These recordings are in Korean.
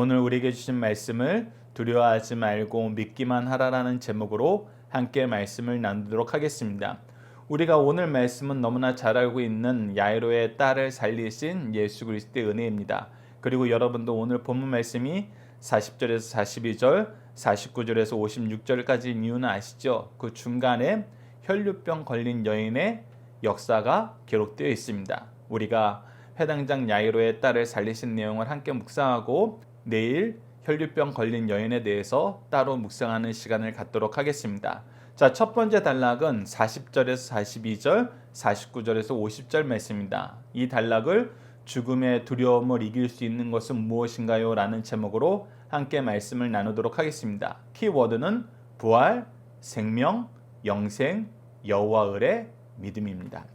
오늘 우리에게 주신 말씀을 두려워하지 말고 믿기만 하라라는 제목으로 함께 말씀을 나누도록 하겠습니다. 우리가 오늘 말씀은 너무나 잘 알고 있는 야이로의 딸을 살리신 예수 그리스도의 은혜입니다. 그리고 여러분도 오늘 본문 말씀이 40절에서 42절, 49절에서 56절까지인 이유는 아시죠? 그 중간에 혈류병 걸린 여인의 역사가 기록되어 있습니다. 우리가 회당장 야이로의 딸을 살리신 내용을 함께 묵상하고 내일 혈류병 걸린 여인에 대해서 따로 묵상하는 시간을 갖도록 하겠습니다. 자, 첫 번째 단락은 40절에서 42절, 49절에서 50절 말씀입니다. 이 단락을 죽음의 두려움을 이길 수 있는 것은 무엇인가요? 라는 제목으로 함께 말씀을 나누도록 하겠습니다. 키워드는 부활, 생명, 영생, 여호와 을의 믿음입니다.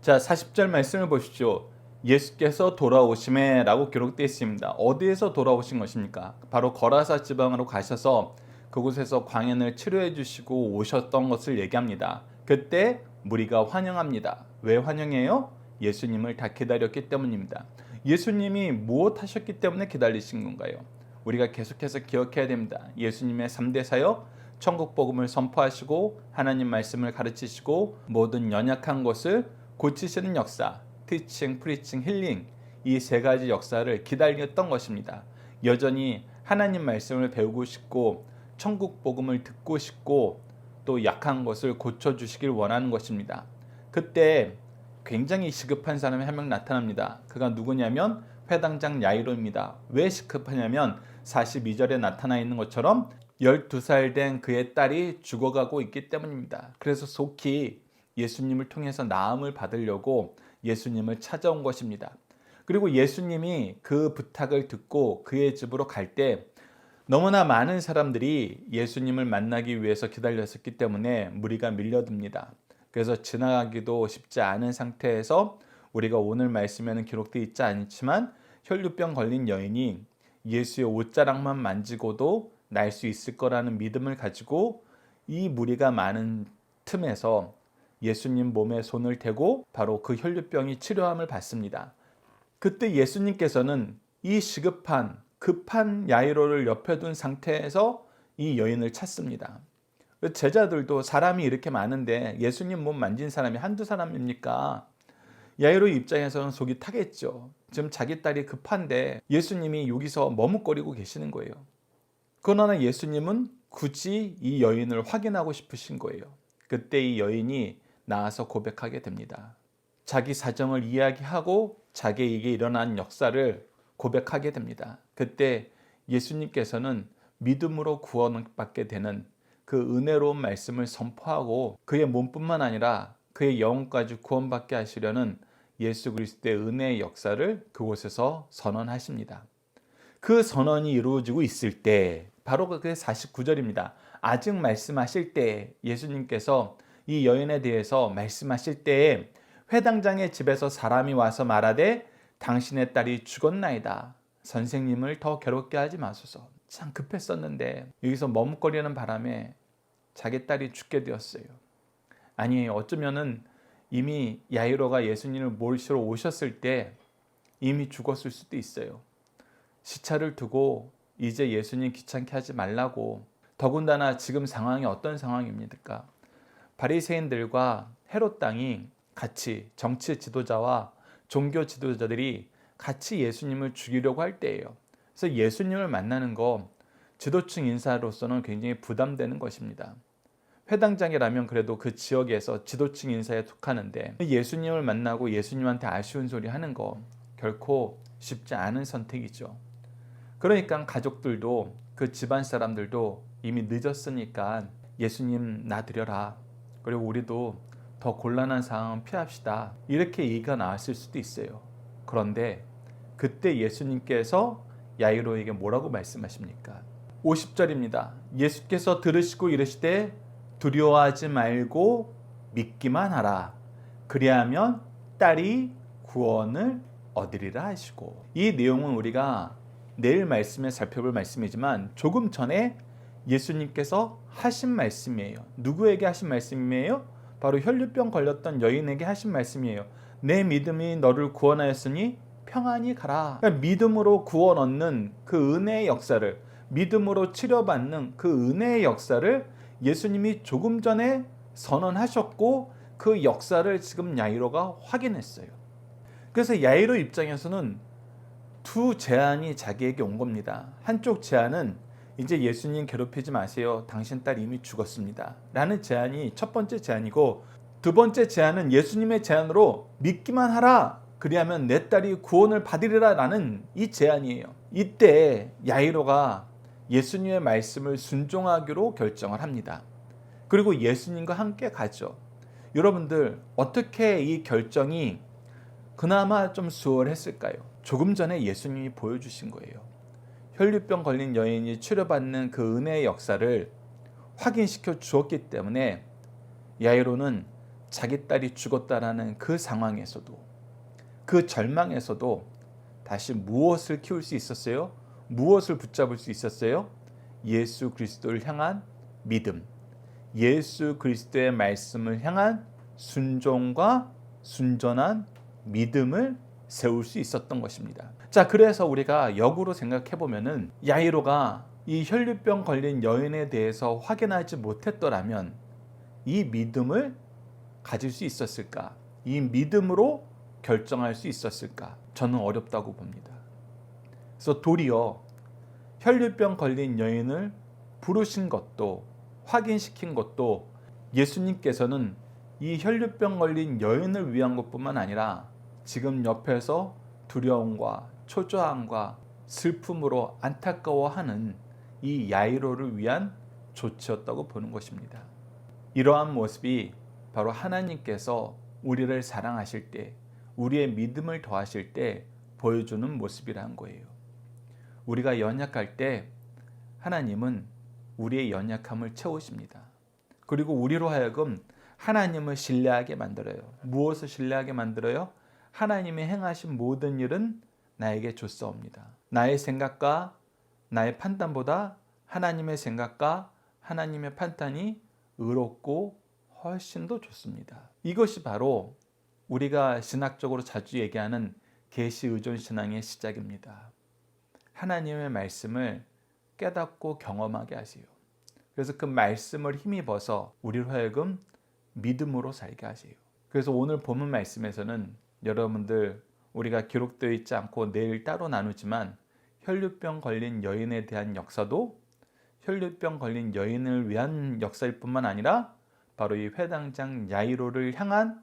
자, 40절 말씀을 보십시오. 예수께서 돌아오심에 라고 기록되어 있습니다. 어디에서 돌아오신 것입니까? 바로 거라사 지방으로 가셔서 그곳에서 광야를 치료해 주시고 오셨던 것을 얘기합니다. 그때 무리가 환영합니다. 왜 환영해요? 예수님을 다 기다렸기 때문입니다. 예수님이 무엇 하셨기 때문에 기다리신 건가요? 우리가 계속해서 기억해야 됩니다. 예수님의 3대 사역, 천국 복음을 선포하시고 하나님 말씀을 가르치시고 모든 연약한 것을 고치시는 역사, 티칭, 프리칭, 힐링, 이 세 가지 역사를 기다렸던 것입니다. 여전히 하나님 말씀을 배우고 싶고 천국 복음을 듣고 싶고 또 약한 것을 고쳐주시길 원하는 것입니다. 그때 굉장히 시급한 사람이 한 명 나타납니다. 그가 누구냐면 회당장 야이로입니다. 왜 시급하냐면 42절에 나타나 있는 것처럼 12살 된 그의 딸이 죽어가고 있기 때문입니다. 그래서 속히 예수님을 통해서 나음을 받으려고 예수님을 찾아온 것입니다. 그리고 예수님이 그 부탁을 듣고 그의 집으로 갈 때 너무나 많은 사람들이 예수님을 만나기 위해서 기다렸었기 때문에 무리가 밀려듭니다. 그래서 지나가기도 쉽지 않은 상태에서 우리가 오늘 말씀에는 기록되어 있지 않지만 혈류병 걸린 여인이 예수의 옷자락만 만지고도 날 수 있을 거라는 믿음을 가지고 이 무리가 많은 틈에서 예수님 몸에 손을 대고 바로 그 혈류병이 치료함을 받습니다. 그때 예수님께서는 이 시급한 급한 야이로를 옆에 둔 상태에서 이 여인을 찾습니다. 제자들도 사람이 이렇게 많은데 예수님 몸 만진 사람이 한두 사람입니까? 야이로 입장에서는 속이 타겠죠. 지금 자기 딸이 급한데 예수님이 여기서 머뭇거리고 계시는 거예요. 그러나 예수님은 굳이 이 여인을 확인하고 싶으신 거예요. 그때 이 여인이 나와서 고백하게 됩니다. 자기 사정을 이야기하고 자기에게 일어난 역사를 고백하게 됩니다. 그때 예수님께서는 믿음으로 구원받게 되는 그 은혜로운 말씀을 선포하고 그의 몸뿐만 아니라 그의 영혼까지 구원받게 하시려는 예수 그리스도의 은혜의 역사를 그곳에서 선언하십니다. 그 선언이 이루어지고 있을 때 바로 그게 49절입니다. 아직 말씀하실 때 예수님께서 이 여인에 대해서 말씀하실 때에 회당장의 집에서 사람이 와서 말하되 당신의 딸이 죽었나이다. 선생님을 더 괴롭게 하지 마소서. 참 급했었는데 여기서 머뭇거리는 바람에 자기 딸이 죽게 되었어요. 아니 어쩌면은 이미 야이로가 예수님을 모시러 오셨을 때 이미 죽었을 수도 있어요. 시차를 두고 이제 예수님 귀찮게 하지 말라고. 더군다나 지금 상황이 어떤 상황입니까? 바리새인들과 헤롯 당이 같이 정치 지도자와 종교 지도자들이 같이 예수님을 죽이려고 할 때예요. 그래서 예수님을 만나는 거 지도층 인사로서는 굉장히 부담되는 것입니다. 회당장이라면 그래도 그 지역에서 지도층 인사에 속하는데 예수님을 만나고 예수님한테 아쉬운 소리 하는 거 결코 쉽지 않은 선택이죠. 그러니까 가족들도 그 집안 사람들도 이미 늦었으니까 예수님 놔드려라. 그리고 우리도 더 곤란한 상황은 피합시다. 이렇게 얘기가 나왔을 수도 있어요. 그런데 그때 예수님께서 야이로에게 뭐라고 말씀하십니까? 50절입니다. 예수께서 들으시고 이르시되 두려워하지 말고 믿기만 하라. 그리하면 딸이 구원을 얻으리라 하시고. 이 내용은 우리가 내일 말씀에 살펴볼 말씀이지만 조금 전에 예수님께서 하신 말씀이에요. 누구에게 하신 말씀이에요? 바로 혈류병 걸렸던 여인에게 하신 말씀이에요. 내 믿음이 너를 구원하였으니 평안히 가라. 그러니까 믿음으로 구원 얻는 그 은혜의 역사를, 믿음으로 치료받는 그 은혜의 역사를 예수님이 조금 전에 선언하셨고 그 역사를 지금 야이로가 확인했어요. 그래서 야이로 입장에서는 두 제안이 자기에게 온 겁니다. 한쪽 제안은 이제 예수님 괴롭히지 마세요. 당신 딸 이미 죽었습니다. 라는 제안이 첫 번째 제안이고, 두 번째 제안은 예수님의 제안으로 믿기만 하라. 그리하면 내 딸이 구원을 받으리라 라는 이 제안이에요. 이때 야이로가 예수님의 말씀을 순종하기로 결정을 합니다. 그리고 예수님과 함께 가죠. 여러분들, 어떻게 이 결정이 그나마 좀 수월했을까요? 조금 전에 예수님이 보여주신 거예요. 혈류병 걸린 여인이 치료받는 그 은혜의 역사를 확인시켜 주었기 때문에 야이로는 자기 딸이 죽었다라는 그 상황에서도, 그 절망에서도 다시 무엇을 키울 수 있었어요? 무엇을 붙잡을 수 있었어요? 예수 그리스도를 향한 믿음, 예수 그리스도의 말씀을 향한 순종과 순전한 믿음을 세울 수 있었던 것입니다. 자, 그래서 우리가 역으로 생각해 보면은 야이로가 이 혈류병 걸린 여인에 대해서 확인하지 못했더라면 이 믿음을 가질 수 있었을까? 이 믿음으로 결정할 수 있었을까? 저는 어렵다고 봅니다. 그래서 도리어 혈류병 걸린 여인을 부르신 것도, 확인시킨 것도 예수님께서는 이 혈류병 걸린 여인을 위한 것뿐만 아니라 지금 옆에서 두려움과 초조함과 슬픔으로 안타까워하는 이 야이로를 위한 조치였다고 보는 것입니다. 이러한 모습이 바로 하나님께서 우리를 사랑하실 때, 우리의 믿음을 더하실 때 보여주는 모습이라는 거예요. 우리가 연약할 때 하나님은 우리의 연약함을 채우십니다. 그리고 우리로 하여금 하나님을 신뢰하게 만들어요. 무엇을 신뢰하게 만들어요? 하나님이 행하신 모든 일은 나에게 좋사옵니다. 나의 생각과 나의 판단보다 하나님의 생각과 하나님의 판단이 의롭고 훨씬 더 좋습니다. 이것이 바로 우리가 신학적으로 자주 얘기하는 계시 의존 신앙의 시작입니다. 하나님의 말씀을 깨닫고 경험하게 하세요. 그래서 그 말씀을 힘입어서 우리로 하여금 믿음으로 살게 하세요. 그래서 오늘 본문 말씀에서는 여러분들, 우리가 기록되어 있지 않고 내일 따로 나누지만 혈류병 걸린 여인에 대한 역사도 혈류병 걸린 여인을 위한 역사일 뿐만 아니라 바로 이 회당장 야이로를 향한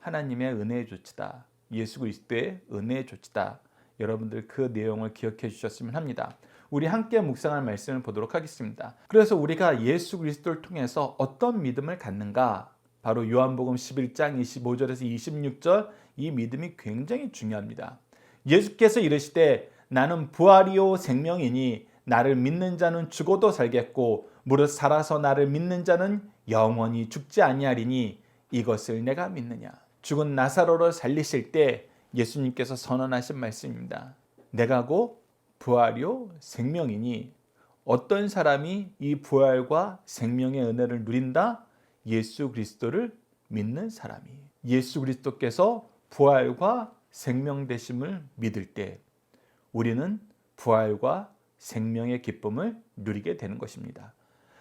하나님의 은혜의 조치다. 예수 그리스도의 은혜의 조치다. 여러분들 그 내용을 기억해 주셨으면 합니다. 우리 함께 묵상할 말씀을 보도록 하겠습니다. 그래서 우리가 예수 그리스도를 통해서 어떤 믿음을 갖는가? 바로 요한복음 11장 25절에서 26절, 이 믿음이 굉장히 중요합니다. 예수께서 이르시되 나는 부활이요 생명이니 나를 믿는 자는 죽어도 살겠고 무릇 살아서 나를 믿는 자는 영원히 죽지 아니하리니 이것을 내가 믿느냐. 죽은 나사로를 살리실 때 예수님께서 선언하신 말씀입니다. 내가 곧 부활이요 생명이니, 어떤 사람이 이 부활과 생명의 은혜를 누린다? 예수 그리스도를 믿는 사람이. 예수 그리스도께서 부활과 생명 되심을 믿을 때 우리는 부활과 생명의 기쁨을 누리게 되는 것입니다.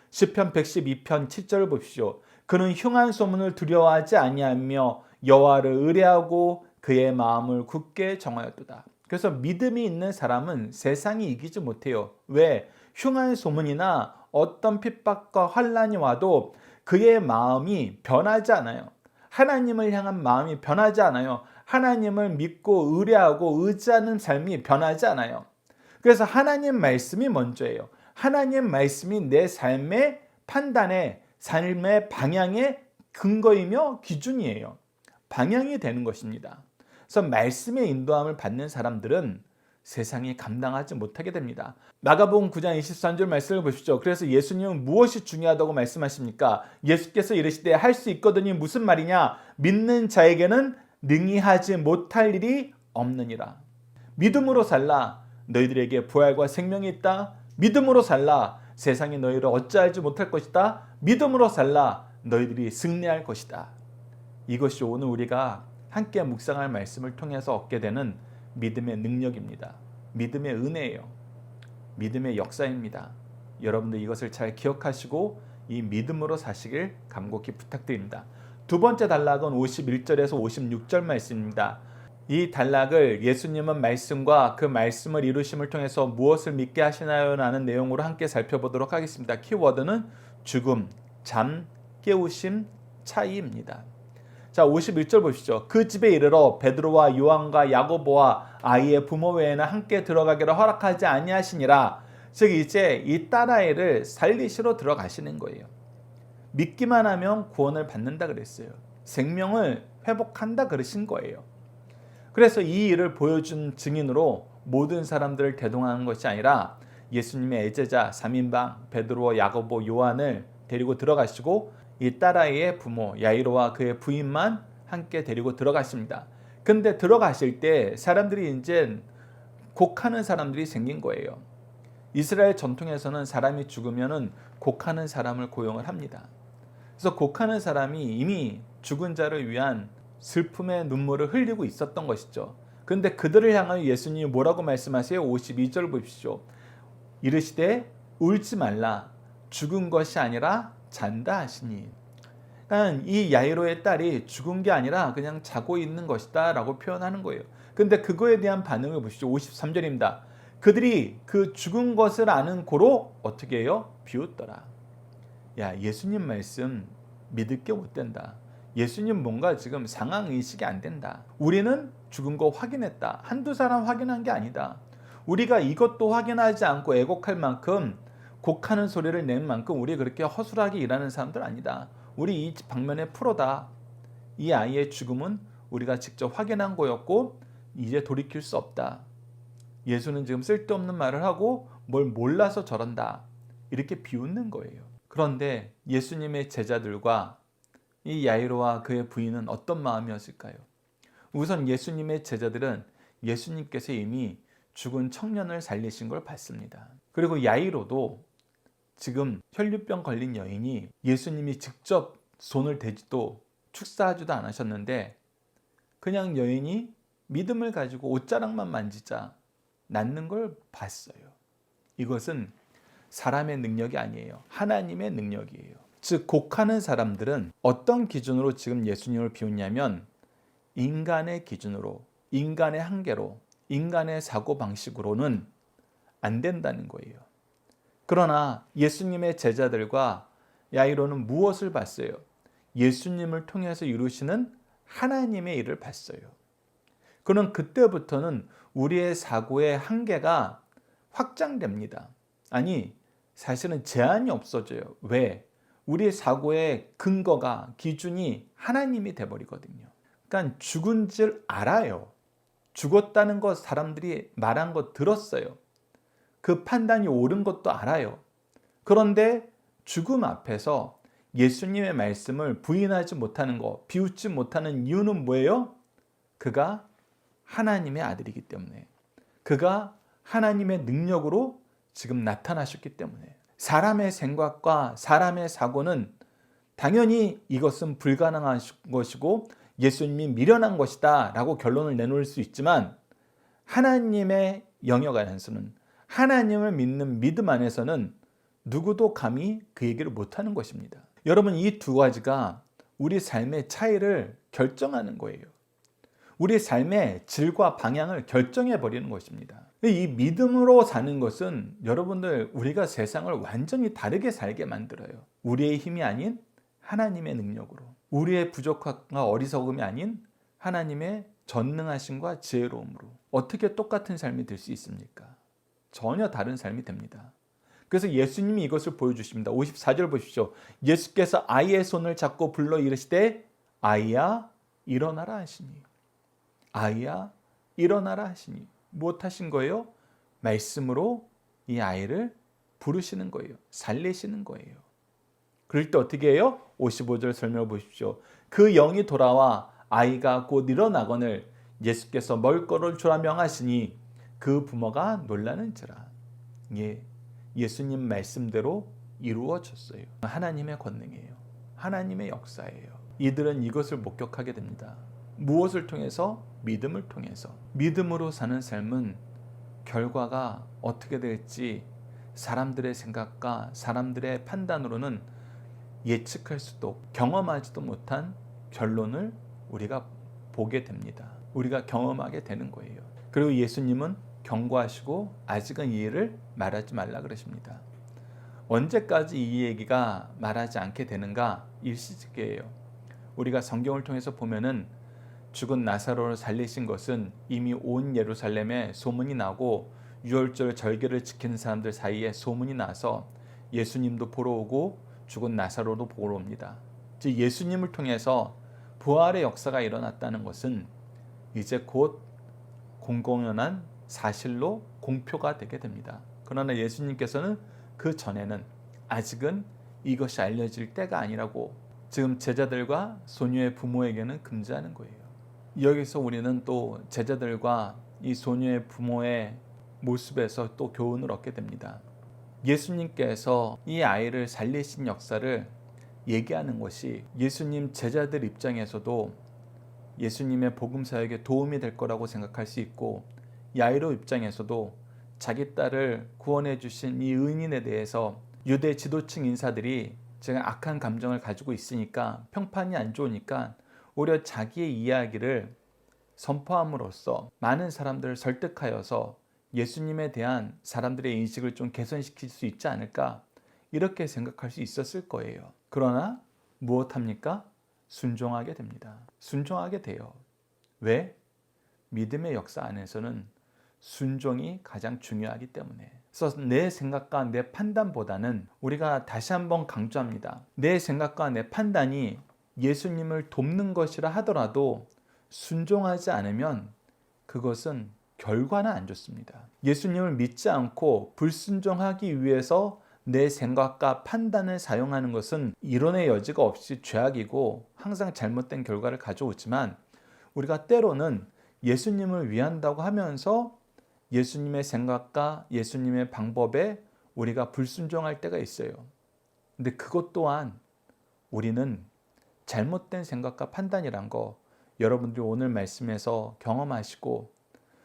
시편 112편 7절을 보십시오. 그는 흉한 소문을 두려워하지 아니하며 여호와를 의뢰하고 그의 마음을 굳게 정하였도다. 그래서 믿음이 있는 사람은 세상이 이기지 못해요. 왜? 흉한 소문이나 어떤 핍박과 환난이 와도 그의 마음이 변하지 않아요. 하나님을 향한 마음이 변하지 않아요. 하나님을 믿고 의뢰하고 의지하는 삶이 변하지 않아요. 그래서 하나님 말씀이 먼저예요. 하나님 말씀이 내 삶의 판단의, 삶의 방향의 근거이며 기준이에요. 방향이 되는 것입니다. 그래서 말씀의 인도함을 받는 사람들은 세상이 감당하지 못하게 됩니다. 마가복음 9장 23절 말씀을 보십시오. 그래서 예수님은 무엇이 중요하다고 말씀하십니까? 예수께서 이르시되 할 수 있거든이 무슨 말이냐? 믿는 자에게는 능히 하지 못할 일이 없느니라. 믿음으로 살라. 너희들에게 부활과 생명이 있다. 믿음으로 살라. 세상이 너희를 어찌하지 못할 것이다. 믿음으로 살라. 너희들이 승리할 것이다. 이것이 오늘 우리가 함께 묵상할 말씀을 통해서 얻게 되는 믿음의 능력입니다. 믿음의 은혜예요. 믿음의 역사입니다. 여러분들 이것을 잘 기억하시고 이 믿음으로 사시길 간곡히 부탁드립니다. 두 번째 단락은 51절에서 56절 말씀입니다. 이 단락을 예수님은 말씀과 그 말씀을 이루심을 통해서 무엇을 믿게 하시나요? 라는 내용으로 함께 살펴보도록 하겠습니다. 키워드는 죽음, 잠, 깨우심, 차이입니다. 자, 51절 보시죠. 그 집에 이르러 베드로와 요한과 야고보와 아이의 부모 외에는 함께 들어가기를 허락하지 아니하시니라. 즉 이제 이 딸아이를 살리시러 들어가시는 거예요. 믿기만 하면 구원을 받는다 그랬어요. 생명을 회복한다 그러신 거예요. 그래서 이 일을 보여준 증인으로 모든 사람들을 대동하는 것이 아니라 예수님의 애제자 3인방 베드로, 야고보, 요한을 데리고 들어가시고 이 딸아이의 부모 야이로와 그의 부인만 함께 데리고 들어가십니다. 근데 들어가실 때 사람들이 이제 곡하는 사람들이 생긴 거예요. 이스라엘 전통에서는 사람이 죽으면은 곡하는 사람을 고용을 합니다. 그래서 곡하는 사람이 이미 죽은 자를 위한 슬픔의 눈물을 흘리고 있었던 것이죠. 그런데 그들을 향하여 예수님이 뭐라고 말씀하세요? 52절 보십시오. 이르시되 울지 말라 죽은 것이 아니라 잔다 하시니. 그러니까 이 야이로의 딸이 죽은 게 아니라 그냥 자고 있는 것이다 라고 표현하는 거예요. 근데 그거에 대한 반응을 보시죠. 53절입니다. 그들이 그 죽은 것을 아는 고로 어떻게 해요? 비웃더라. 야, 예수님 말씀 믿을 게 못 된다. 예수님 뭔가 지금 상황의식이 안 된다. 우리는 죽은 거 확인했다. 한두 사람 확인한 게 아니다. 우리가 이것도 확인하지 않고 애곡할 만큼 곡하는 소리를 낸 만큼 우리 그렇게 허술하게 일하는 사람들 아니다. 우리 이 방면의 프로다. 이 아이의 죽음은 우리가 직접 확인한 거였고 이제 돌이킬 수 없다. 예수는 지금 쓸데없는 말을 하고 뭘 몰라서 저런다. 이렇게 비웃는 거예요. 그런데 예수님의 제자들과 이 야이로와 그의 부인은 어떤 마음이었을까요? 우선 예수님의 제자들은 예수님께서 이미 죽은 청년을 살리신 걸 봤습니다. 그리고 야이로도 지금 혈류병 걸린 여인이 예수님이 직접 손을 대지도 축사하지도 않으셨는데 그냥 여인이 믿음을 가지고 옷자락만 만지자 낫는 걸 봤어요. 이것은 사람의 능력이 아니에요. 하나님의 능력이에요. 즉 곡하는 사람들은 어떤 기준으로 지금 예수님을 비웃냐면 인간의 기준으로, 인간의 한계로, 인간의 사고방식으로는 안 된다는 거예요. 그러나 예수님의 제자들과 야이로는 무엇을 봤어요? 예수님을 통해서 이루시는 하나님의 일을 봤어요. 그는 그때부터는 우리의 사고의 한계가 확장됩니다. 아니, 사실은 제한이 없어져요. 왜? 우리의 사고의 근거가, 기준이 하나님이 돼버리거든요. 그러니까 죽은 줄 알아요. 죽었다는 것 사람들이 말한 거 들었어요. 그 판단이 옳은 것도 알아요. 그런데 죽음 앞에서 예수님의 말씀을 부인하지 못하는 것, 비웃지 못하는 이유는 뭐예요? 그가 하나님의 아들이기 때문에, 그가 하나님의 능력으로 지금 나타나셨기 때문에, 사람의 생각과 사람의 사고는 당연히 이것은 불가능한 것이고 예수님이 미련한 것이다 라고 결론을 내놓을 수 있지만 하나님의 영역 안에서는, 하나님을 믿는 믿음 안에서는 누구도 감히 그 얘기를 못하는 것입니다. 여러분, 이 두 가지가 우리 삶의 차이를 결정하는 거예요. 우리 삶의 질과 방향을 결정해 버리는 것입니다. 이 믿음으로 사는 것은 여러분들, 우리가 세상을 완전히 다르게 살게 만들어요. 우리의 힘이 아닌 하나님의 능력으로, 우리의 부족함과 어리석음이 아닌 하나님의 전능하심과 지혜로움으로 어떻게 똑같은 삶이 될 수 있습니까? 전혀 다른 삶이 됩니다. 그래서 예수님이 이것을 보여주십니다. 54절 보십시오. 예수께서 아이의 손을 잡고 불러 이르시되 아이야 일어나라 하시니. 아이야 일어나라 하시니. 무엇 하신 거예요? 말씀으로 이 아이를 부르시는 거예요. 살리시는 거예요. 그럴 때 어떻게 해요? 55절 설명을 보십시오. 그 영이 돌아와 아이가 곧 일어나거늘 예수께서 멀거를 주라 명하시니 그 부모가 놀라는지라. 예수님 말씀대로 이루어졌어요. 하나님의 권능이에요. 하나님의 역사예요. 이들은 이것을 목격하게 됩니다. 무엇을 통해서? 믿음을 통해서. 믿음으로 사는 삶은 결과가 어떻게 될지 사람들의 생각과 사람들의 판단으로는 예측할 수도 경험하지도 못한 결론을 우리가 보게 됩니다. 우리가 경험하게 되는 거예요. 그리고 예수님은 경고하시고 아직은 이 일을 말하지 말라 그러십니다. 언제까지 이 얘기가 말하지 않게 되는가? 일시적이에요. 우리가 성경을 통해서 보면은 죽은 나사로를 살리신 것은 이미 온 예루살렘에 소문이 나고 유월절 절기를 지키는 사람들 사이에 소문이 나서 예수님도 보러 오고 죽은 나사로도 보러 옵니다. 즉 예수님을 통해서 부활의 역사가 일어났다는 것은 이제 곧 공공연한 사실로 공표가 되게 됩니다. 그러나 예수님께서는 그 전에는 아직은 이것이 알려질 때가 아니라고 지금 제자들과 소녀의 부모에게는 금지하는 거예요. 여기서 우리는 또 제자들과 이 소녀의 부모의 모습에서 또 교훈을 얻게 됩니다. 예수님께서 이 아이를 살리신 역사를 얘기하는 것이 예수님 제자들 입장에서도 예수님의 복음 사역에 도움이 될 거라고 생각할 수 있고, 야이로 입장에서도 자기 딸을 구원해 주신 이 은인에 대해서 유대 지도층 인사들이 제가 악한 감정을 가지고 있으니까 평판이 안 좋으니까 오히려 자기의 이야기를 선포함으로써 많은 사람들을 설득하여서 예수님에 대한 사람들의 인식을 좀 개선시킬 수 있지 않을까, 이렇게 생각할 수 있었을 거예요. 그러나 무엇합니까? 순종하게 됩니다. 순종하게 돼요. 왜? 믿음의 역사 안에서는 순종이 가장 중요하기 때문에. 그래서 내 생각과 내 판단보다는, 우리가 다시 한번 강조합니다, 내 생각과 내 판단이 예수님을 돕는 것이라 하더라도 순종하지 않으면 그것은 결과는 안 좋습니다. 예수님을 믿지 않고 불순종하기 위해서 내 생각과 판단을 사용하는 것은 이론의 여지가 없이 죄악이고 항상 잘못된 결과를 가져오지만, 우리가 때로는 예수님을 위한다고 하면서 예수님의 생각과 예수님의 방법에 우리가 불순종할 때가 있어요. 근데 그것 또한 우리는 잘못된 생각과 판단이란 거 여러분들이 오늘 말씀에서 경험하시고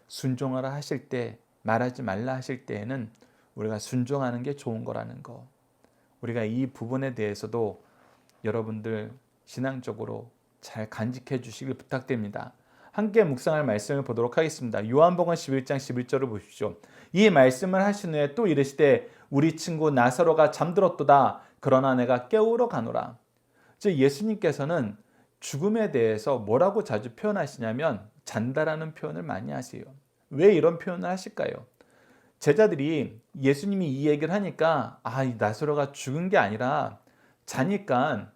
순종하라 하실 때, 말하지 말라 하실 때에는 우리가 순종하는 게 좋은 거라는 거, 우리가 이 부분에 대해서도 여러분들 신앙적으로 잘 간직해 주시길 부탁드립니다. 함께 묵상할 말씀을 보도록 하겠습니다. 요한복음 11장 11절을 보십시오. 이 말씀을 하신 후에 또 이르시되 우리 친구 나사로가 잠들었도다. 그러나 내가 깨우러 가노라. 즉 예수님께서는 죽음에 대해서 뭐라고 자주 표현하시냐면 잔다라는 표현을 많이 하세요. 왜 이런 표현을 하실까요? 제자들이 예수님이 이 얘기를 하니까 이 나사로가 죽은 게 아니라 자니까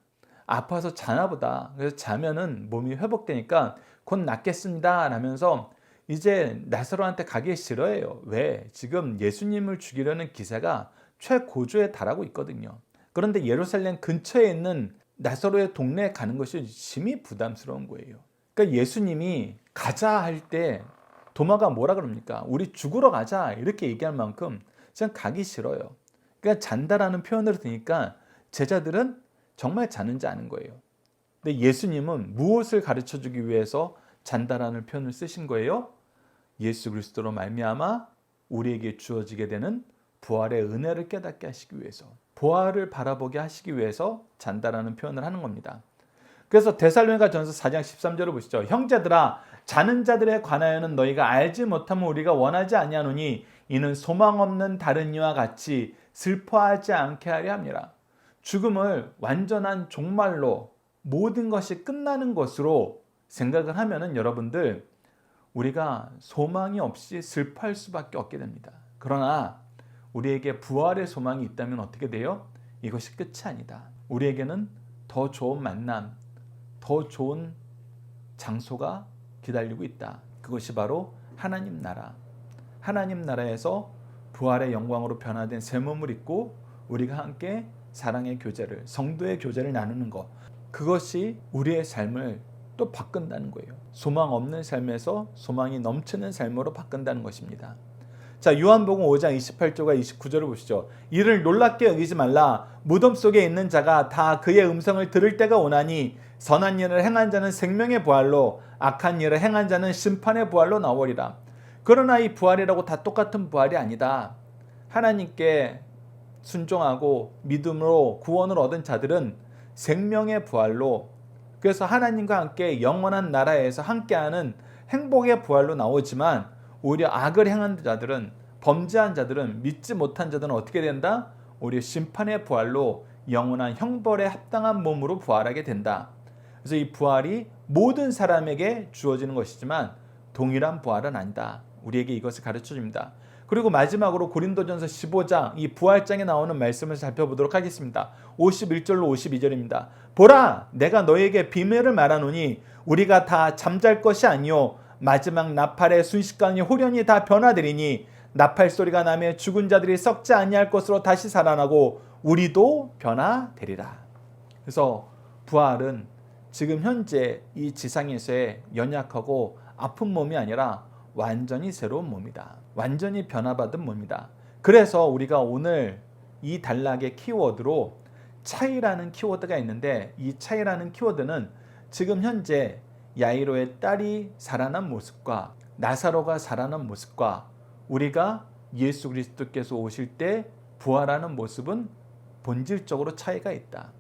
아파서 자나 보다. 그래서 자면은 몸이 회복되니까 곧 낫겠습니다 라면서 이제 나사로한테 가기 싫어해요. 왜? 지금 예수님을 죽이려는 기세가 최고조에 달하고 있거든요. 그런데 예루살렘 근처에 있는 나사로의 동네에 가는 것이 심히 부담스러운 거예요. 그러니까 예수님이 가자 할 때 도마가 뭐라 그럽니까? 우리 죽으러 가자 이렇게 얘기할 만큼 그냥 가기 싫어요. 그러니까 잔다라는 표현을 드니까 제자들은 정말 자는지 아는 거예요. 근데 예수님은 무엇을 가르쳐주기 위해서 잔다라는 표현을 쓰신 거예요? 예수 그리스도로 말미암아 우리에게 주어지게 되는 부활의 은혜를 깨닫게 하시기 위해서, 부활을 바라보게 하시기 위해서 잔다라는 표현을 하는 겁니다. 그래서 데살로니가전서 4장 13절을 보시죠. 형제들아, 자는 자들에 관하여는 너희가 알지 못하면 우리가 원하지 아니하노니 이는 소망 없는 다른 이와 같이 슬퍼하지 않게 하려 함이라. 죽음을 완전한 종말로, 모든 것이 끝나는 것으로 생각을 하면은 여러분들 우리가 소망이 없이 슬퍼할 수밖에 없게 됩니다. 그러나 우리에게 부활의 소망이 있다면 어떻게 돼요? 이것이 끝이 아니다. 우리에게는 더 좋은 만남, 더 좋은 장소가 기다리고 있다. 그것이 바로 하나님 나라. 하나님 나라에서 부활의 영광으로 변화된 새 몸을 입고 우리가 함께 사랑의 교제를, 성도의 교제를 나누는 것, 그것이 우리의 삶을 또 바꾼다는 거예요. 소망 없는 삶에서 소망이 넘치는 삶으로 바꾼다는 것입니다. 자, 요한복음 5장 28절과 29절을 보시죠. 이를 놀랍게 여기지 말라. 무덤 속에 있는 자가 다 그의 음성을 들을 때가 오나니 선한 일을 행한 자는 생명의 부활로 악한 일을 행한 자는 심판의 부활로 나오리라. 그러나 이 부활이라고 다 똑같은 부활이 아니다. 하나님께 순종하고 믿음으로 구원을 얻은 자들은 생명의 부활로, 그래서 하나님과 함께 영원한 나라에서 함께하는 행복의 부활로 나오지만, 오히려 악을 행한 자들은, 범죄한 자들은, 믿지 못한 자들은 어떻게 된다? 오히려 심판의 부활로 영원한 형벌에 합당한 몸으로 부활하게 된다. 그래서 이 부활이 모든 사람에게 주어지는 것이지만 동일한 부활은 아니다. 우리에게 이것을 가르쳐 줍니다. 그리고 마지막으로 고린도전서 15장 이 부활장에 나오는 말씀을 살펴보도록 하겠습니다. 51절로 52절입니다. 보라, 내가 너에게 비밀을 말하노니 우리가 다 잠잘 것이 아니요 마지막 나팔의 순식간에 호련히 다 변화되리니 나팔 소리가 나며 죽은 자들이 썩지 아니할 것으로 다시 살아나고 우리도 변화되리라. 그래서 부활은 지금 현재 이 지상에서의 연약하고 아픈 몸이 아니라 완전히 새로운 몸이다. 완전히 변화받은 몸이다. 그래서 우리가 오늘 이 단락의 키워드로 차이라는 키워드가 있는데, 이 차이라는 키워드는 지금 현재 야이로의 딸이 살아난 모습과 나사로가 살아난 모습과 우리가 예수 그리스도께서 오실 때 부활하는 모습은 본질적으로 차이가 있다.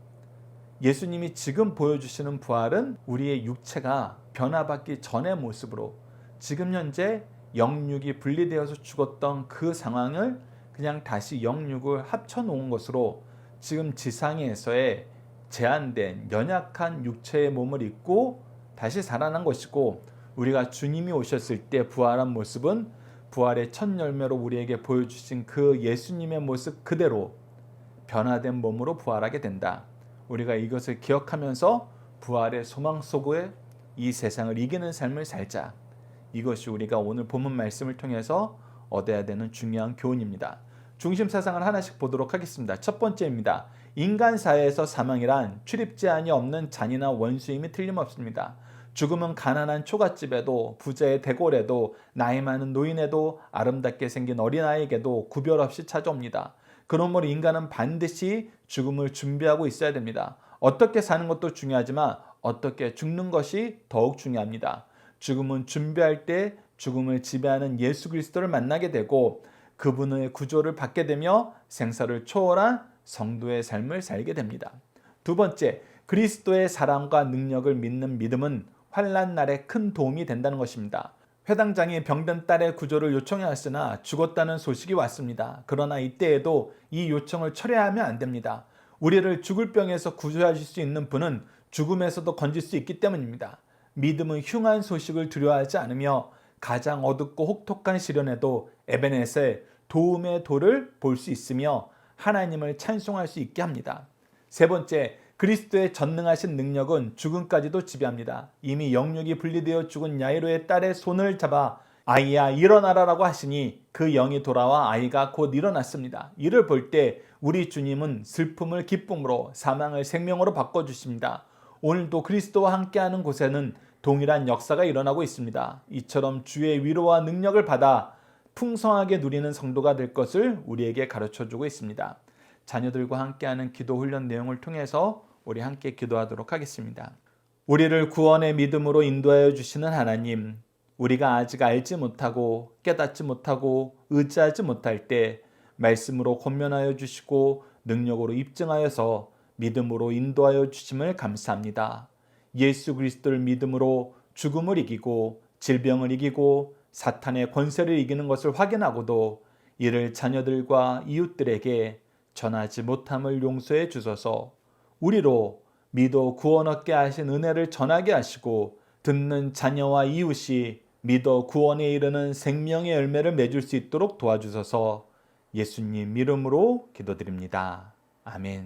예수님이 지금 보여주시는 부활은 우리의 육체가 변화받기 전의 모습으로, 지금 현재 영육이 분리되어서 죽었던 그 상황을 그냥 다시 영육을 합쳐놓은 것으로 지금 지상에서의 제한된 연약한 육체의 몸을 입고 다시 살아난 것이고, 우리가 주님이 오셨을 때 부활한 모습은 부활의 첫 열매로 우리에게 보여주신 그 예수님의 모습 그대로 변화된 몸으로 부활하게 된다. 우리가 이것을 기억하면서 부활의 소망 속에 이 세상을 이기는 삶을 살자. 이것이 우리가 오늘 본문 말씀을 통해서 얻어야 되는 중요한 교훈입니다. 중심 사상을 하나씩 보도록 하겠습니다. 첫 번째입니다. 인간 사회에서 사망이란 출입 제한이 없는 잔인한 원수임이 틀림없습니다. 죽음은 가난한 초가집에도, 부자의 대궐에도, 나이 많은 노인에도, 아름답게 생긴 어린아이에게도 구별 없이 찾아옵니다. 그러므로 인간은 반드시 죽음을 준비하고 있어야 됩니다. 어떻게 사는 것도 중요하지만 어떻게 죽는 것이 더욱 중요합니다. 죽음은 준비할 때 죽음을 지배하는 예수 그리스도를 만나게 되고 그분의 구조를 받게 되며 생사를 초월한 성도의 삶을 살게 됩니다. 두 번째, 그리스도의 사랑과 능력을 믿는 믿음은 환난 날에 큰 도움이 된다는 것입니다. 회당장이 병든 딸의 구조를 요청하였으나 죽었다는 소식이 왔습니다. 그러나 이때에도 이 요청을 철회하면 안 됩니다. 우리를 죽을 병에서 구조하실 수 있는 분은 죽음에서도 건질 수 있기 때문입니다. 믿음은 흉한 소식을 두려워하지 않으며 가장 어둡고 혹독한 시련에도 에베네셀 도움의 도를 볼 수 있으며 하나님을 찬송할 수 있게 합니다. 세 번째, 그리스도의 전능하신 능력은 죽음까지도 지배합니다. 이미 영육이 분리되어 죽은 야이로의 딸의 손을 잡아 아이야 일어나라라고 하시니 그 영이 돌아와 아이가 곧 일어났습니다. 이를 볼 때 우리 주님은 슬픔을 기쁨으로, 사망을 생명으로 바꿔주십니다. 오늘도 그리스도와 함께하는 곳에는 동일한 역사가 일어나고 있습니다. 이처럼 주의 위로와 능력을 받아 풍성하게 누리는 성도가 될 것을 우리에게 가르쳐주고 있습니다. 자녀들과 함께하는 기도 훈련 내용을 통해서 우리 함께 기도하도록 하겠습니다. 우리를 구원의 믿음으로 인도하여 주시는 하나님, 우리가 아직 알지 못하고 깨닫지 못하고 의지하지 못할 때 말씀으로 권면하여 주시고 능력으로 입증하여서 믿음으로 인도하여 주심을 감사합니다. 예수 그리스도를 믿음으로 죽음을 이기고 질병을 이기고 사탄의 권세를 이기는 것을 확인하고도 이를 자녀들과 이웃들에게 전하지 못함을 용서해 주소서. 우리로 믿어 구원 얻게 하신 은혜를 전하게 하시고 듣는 자녀와 이웃이 믿어 구원에 이르는 생명의 열매를 맺을 수 있도록 도와주소서. 예수님 이름으로 기도드립니다. 아멘.